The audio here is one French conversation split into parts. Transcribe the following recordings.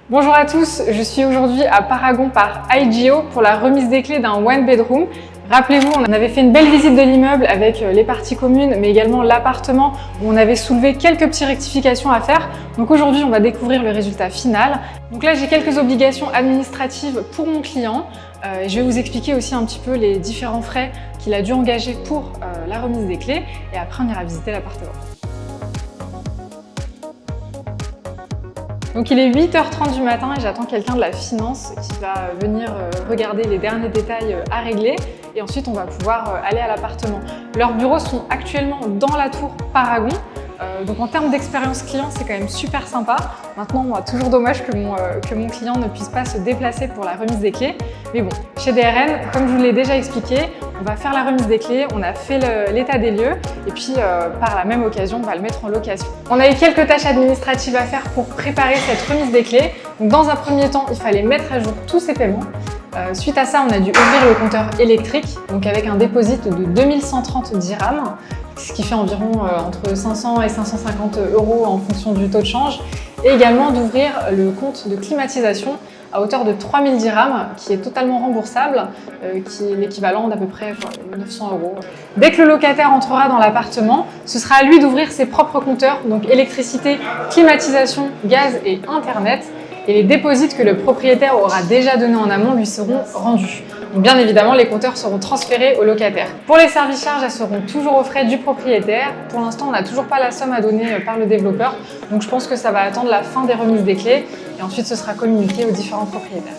Bonjour à tous, je suis aujourd'hui à Paragon par IGO pour la remise des clés d'un one bedroom. Rappelez-vous, on avait fait une belle visite de l'immeuble avec les parties communes, mais également l'appartement où on avait soulevé quelques petites rectifications à faire. Donc aujourd'hui, on va découvrir le résultat final. Donc là, j'ai quelques obligations administratives pour mon client. Je vais vous expliquer aussi un petit peu les différents frais qu'il a dû engager pour la remise des clés. Et après, on ira visiter l'appartement. Donc il est 8h30 du matin et j'attends quelqu'un de la finance qui va venir regarder les derniers détails à régler et ensuite on va pouvoir aller à l'appartement. Leurs bureaux sont actuellement dans la tour Paragon. Donc en termes d'expérience client, c'est quand même super sympa. Maintenant, moi, toujours dommage que mon client ne puisse pas se déplacer pour la remise des clés. Mais bon, chez DRN, comme je vous l'ai déjà expliqué, on va faire la remise des clés, on a fait l'état des lieux et puis par la même occasion, on va le mettre en location. On a eu quelques tâches administratives à faire pour préparer cette remise des clés. Donc dans un premier temps, il fallait mettre à jour tous ces paiements. Suite à ça, on a dû ouvrir le compteur électrique, donc avec un dépôt de 2130 dirhams, ce qui fait environ entre 500 et 550 € en fonction du taux de change, et également d'ouvrir le compte de climatisation à hauteur de 3000 dirhams, qui est totalement remboursable, qui est l'équivalent d'à peu près 900 €. Dès que le locataire entrera dans l'appartement, ce sera à lui d'ouvrir ses propres compteurs, donc électricité, climatisation, gaz et internet, et les dépôts que le propriétaire aura déjà donnés en amont lui seront rendus. Donc bien évidemment, les compteurs seront transférés au locataire. Pour les services charges, elles seront toujours aux frais du propriétaire. Pour l'instant, on n'a toujours pas la somme à donner par le développeur, donc je pense que ça va attendre la fin des remises des clés et ensuite ce sera communiqué aux différents propriétaires.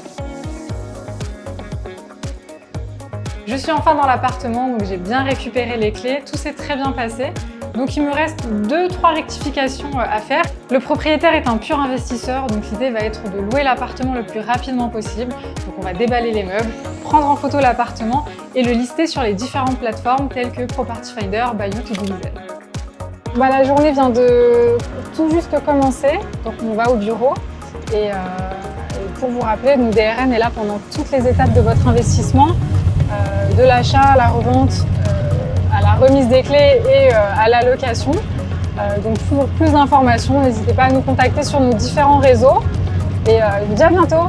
Je suis enfin dans l'appartement, donc j'ai bien récupéré les clés, tout s'est très bien passé. Donc il me reste 2-3 rectifications à faire. Le propriétaire est un pur investisseur, donc l'idée va être de louer l'appartement le plus rapidement possible. Donc on va déballer les meubles, prendre en photo l'appartement et le lister sur les différentes plateformes telles que Property Finder, Bayut ou Google. La journée vient de tout juste commencer, donc on va au bureau. Et pour vous rappeler, nous DRN est là pendant toutes les étapes de votre investissement, de l'achat à la revente, à la remise des clés et à la location. Donc pour plus d'informations, n'hésitez pas à nous contacter sur nos différents réseaux et je vous dis à bientôt.